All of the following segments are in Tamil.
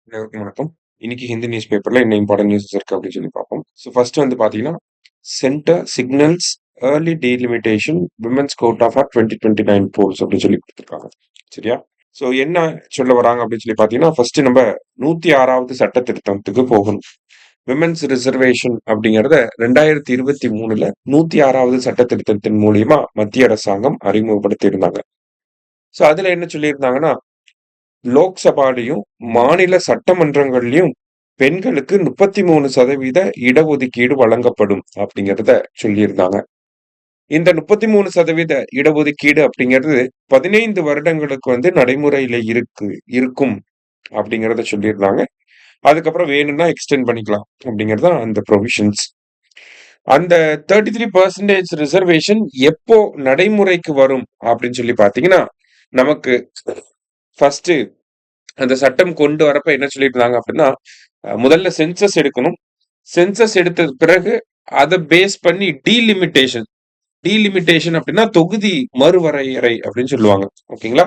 அனைவருக்கும் வணக்கம். இன்னைக்கு ஹிந்தி நியூஸ் பேப்பர்ல என்ன இம்பார்ட்டன்ட் நியூஸஸ் இருக்கு அப்படின்னு சொல்லி பார்ப்போம். ஸோ ஃபர்ஸ்ட் வந்து பாத்தீங்கன்னா, centre signals early delimitation women's quota of 2029 polls அப்படின்னு சொல்லி கொடுத்துருக்காங்க. சரியா? ஸோ என்ன சொல்ல வராங்க அப்படின்னு சொல்லி பாத்தீங்கன்னா, ஃபர்ஸ்ட் நம்ம 106வது சட்ட திருத்தத்துக்கு போகணும். விமென்ஸ் ரிசர்வேஷன் அப்படிங்கறத 2023ல 106வது சட்ட திருத்தத்தின் மூலியமா மத்திய அரசாங்கம் அறிமுகப்படுத்தி இருந்தாங்க. ஸோ அதுல என்ன சொல்லியிருந்தாங்கன்னா, லோக்சபாலையும் மாநில சட்டமன்றங்கள்லயும் பெண்களுக்கு 33% இடஒதுக்கீடு வழங்கப்படும் அப்படிங்கிறத சொல்லியிருந்தாங்க. இந்த 33% இடஒதுக்கீடு அப்படிங்கிறது 15 வருடங்களுக்கு வந்து நடைமுறையில இருக்கும் அப்படிங்கிறத சொல்லியிருந்தாங்க. அதுக்கப்புறம் வேணும்னா எக்ஸ்டெண்ட் பண்ணிக்கலாம் அப்படிங்கிறது அந்த ப்ரொவிஷன்ஸ். அந்த 33% ரிசர்வேஷன் எப்போ நடைமுறைக்கு வரும் அப்படின்னு சொல்லி பாத்தீங்கன்னா, நமக்கு ஃபர்ஸ்ட் அந்த சட்டம் கொண்டு வரப்ப என்ன சொல்லியிருந்தாங்க அப்படின்னா, முதல்ல சென்சஸ் எடுக்கணும். சென்சஸ் எடுத்த பிறகு அதை பேஸ் பண்ணி டீலிமிட்டேஷன் அப்படின்னா தொகுதி மறுவரையறை அப்படின்னு சொல்லுவாங்க. ஓகேங்களா?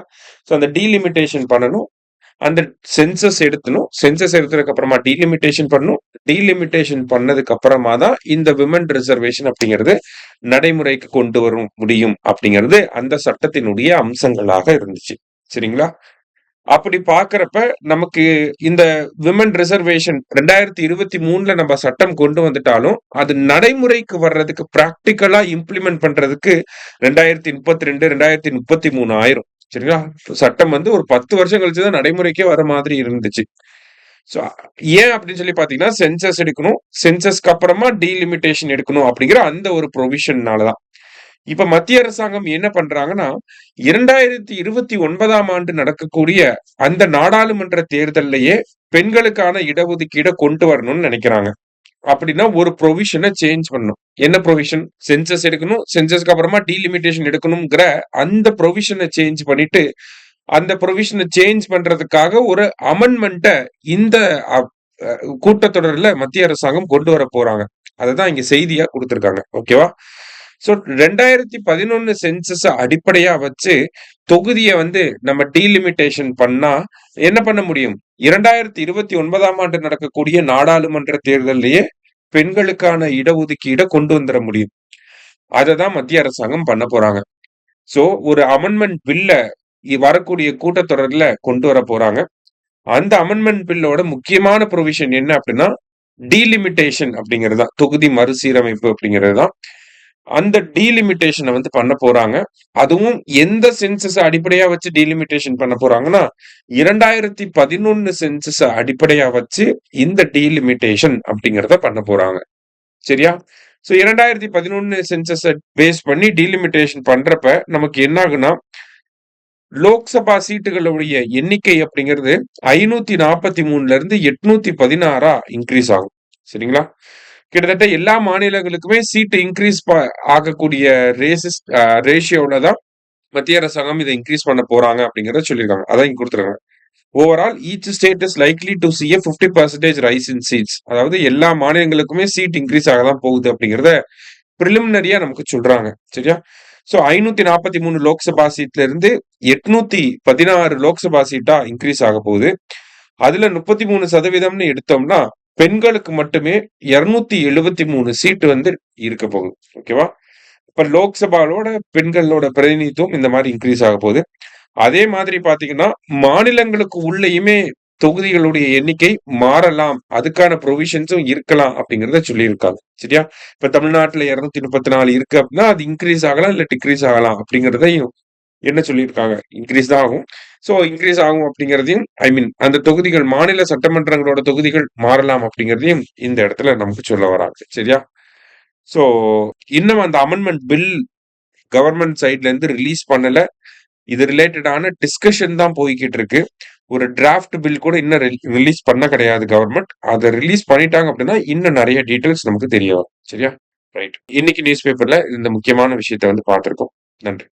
ஸோ அந்த டீலிமிட்டேஷன் பண்ணணும். அந்த சென்சஸ் எடுத்ததுக்கு அப்புறமா டீலிமிட்டேஷன் பண்ணணும். டீலிமிட்டேஷன் பண்ணதுக்கு அப்புறமா தான் இந்த விமன் ரிசர்வேஷன் அப்படிங்கிறது நடைமுறைக்கு கொண்டு வர முடியும் அப்படிங்கிறது அந்த சட்டத்தினுடைய அம்சங்களாக இருந்துச்சு. சரிங்களா? அப்படி பாக்குறப்ப நமக்கு இந்த விமன் ரிசர்வேஷன் 2023ல நம்ம சட்டம் கொண்டு வந்துட்டாலும் அது நடைமுறைக்கு வர்றதுக்கு பிராக்டிக்கலா இம்ப்ளிமெண்ட் பண்றதுக்கு 2032 2033 ஆயிரும். சரிங்களா? சட்டம் வந்து ஒரு 10 வருஷம் கழிச்சுதான் நடைமுறைக்கே வர மாதிரி இருந்துச்சு. சோ ஏன் அப்படின்னு சொல்லி பாத்தீங்கன்னா, சென்சஸ் எடுக்கணும், சென்சஸ்க்கு அப்புறமா டீலிமிட்டேஷன் எடுக்கணும் அப்படிங்கிற அந்த ஒரு ப்ரொவிஷன்னாலதான். இப்ப மத்திய அரசாங்கம் என்ன பண்றாங்கன்னா, 2029ஆம் ஆண்டு நடக்கக்கூடிய அந்த நாடாளுமன்ற தேர்தல்லையே பெண்களுக்கான இடஒதுக்கீடை கொண்டு வரணும்னு நினைக்கிறாங்க. அப்படின்னா ஒரு ப்ரொவிஷனை சேஞ்ச் பண்ணணும். என்ன ப்ரொவிஷன்? சென்சஸ் எடுக்கணும், சென்சஸ்க்கு அப்புறமா டீலிமிட்டேஷன் எடுக்கணுங்கிற அந்த ப்ரொவிஷனை சேஞ்ச் பண்ணிட்டு, அந்த ப்ரொவிஷனை சேஞ்ச் பண்றதுக்காக ஒரு அமெண்ட்மெண்ட்டை இந்த கூட்டத்தொடர்ல மத்திய அரசாங்கம் கொண்டு வர போறாங்க. அதுதான் இங்க செய்தியா கொடுத்திருக்காங்க. ஓகேவா? சோ 2011 சென்சஸ் அடிப்படையா வச்சு தொகுதியை வந்து நம்ம டீலிமிட்டேஷன் பண்ணா என்ன பண்ண முடியும்? 2029ஆம் ஆண்டு நடக்கக்கூடிய நாடாளுமன்ற தேர்தலையே பெண்களுக்கான இடஒதுக்கீடை கொண்டு வந்துட முடியும். அததான் மத்திய அரசாங்கம் பண்ண போறாங்க. சோ ஒரு அமெண்ட்மெண்ட் பில்ல வரக்கூடிய கூட்டத்தொடர்ல கொண்டு வர போறாங்க. அந்த அமெண்ட்மெண்ட் பில்லோட முக்கியமான ப்ரொவிஷன் என்ன அப்படின்னா, டீலிமிட்டேஷன் அப்படிங்கிறது தான், தொகுதி மறுசீரமைப்பு அப்படிங்கிறது தான். அந்த டீலிமிட்டேஷனை வந்து பண்ண போறாங்க. அதுவும் எந்த சென்சஸ் அடிப்படையா வச்சு டீலிமிட்டேஷன் பண்ண போறாங்கன்னா, 2011 சென்சஸ் அடிப்படையா வச்சு இந்த டீலிமிட்டேஷன் அப்படிங்கிறத பண்ண போறாங்க. சரியா? சோ 2011 சென்சஸ் பேஸ் பண்ணி டீலிமிட்டேஷன் பண்றப்ப நமக்கு என்ன ஆகுனா, லோக்சபா சீட்டுகளுடைய எண்ணிக்கை அப்படிங்கிறது 543ல இருந்து 816 இன்க்ரீஸ் ஆகும். சரிங்களா? கிட்டத்தட்ட எல்லா மாநிலங்களுக்குமே சீட் இன்க்ரீஸ் ஆகக்கூடிய ரேஷியோல தான் மத்திய அரசாங்கம் இதை இன்க்ரீஸ் பண்ண போறாங்க அப்படிங்கறத சொல்லியிருக்காங்க. அதான் இங்க கொடுத்துருக்காங்க. Overall each state is likely to see a 50% rise in seats. அதாவது எல்லா மாநிலங்களுக்குமே சீட் இன்க்ரீஸ் ஆக தான் போகுது அப்படிங்கறத பிரிலிமினரியா நமக்கு சொல்றாங்க. சரியா? சோ 543 லோக்சபா சீட்ல இருந்து 816 லோக்சபா சீட்டா இன்க்ரீஸ் ஆக போகுது. அதுல 33% எடுத்தோம்னா பெண்களுக்கு மட்டுமே 273 சீட்டு வந்து இருக்க போகுது. ஓகேவா? இப்ப லோக்சபாவோட பெண்களோட பிரதிநிதித்துவம் இந்த மாதிரி இன்க்ரீஸ் ஆக போகுது. அதே மாதிரி பாத்தீங்கன்னா, மாநிலங்களுக்கு உள்ளேயுமே தொகுதிகளுடைய எண்ணிக்கை மாறலாம், அதுக்கான ப்ரொவிஷன்ஸும் இருக்கலாம் அப்படிங்கறத சொல்லியிருக்காங்க. சரியா? இப்ப தமிழ்நாட்டுல 234 இருக்கு அப்படின்னா அது இன்க்ரீஸ் ஆகலாம் இல்ல டிக்ரீஸ் ஆகலாம் அப்படிங்கறதையும் என்ன சொல்லியிருக்காங்க? இன்க்ரீஸ் தான் ஆகும். சோ இன்க்ரீஸ் ஆகும் அப்படிங்கறதையும் அந்த தொகுதிகள் மாநில சட்டமன்றங்களோட தொகுதிகள் மாறலாம் அப்படிங்கறதையும் இந்த இடத்துல நமக்கு சொல்ல வராங்க. சரியா? சோ இன்னும் அந்த அமெண்ட்மெண்ட் பில் கவர்மெண்ட் சைட்ல இருந்து ரிலீஸ் பண்ணல. இது ரிலேட்டடான டிஸ்கஷன் தான் போய்கிட்டு இருக்கு. ஒரு டிராஃப்ட் பில் கூட இன்னும் ரிலீஸ் பண்ண கிடையாது கவர்மெண்ட். அதை ரிலீஸ் பண்ணிட்டாங்க அப்படின்னா இன்னும் நிறைய டீடைல்ஸ் நமக்கு தெரிய வரும். சரியா? ரைட். இன்னைக்கு நியூஸ் பேப்பர்ல இந்த முக்கியமான விஷயத்தை வந்து பார்த்திருக்கோம். நன்றி.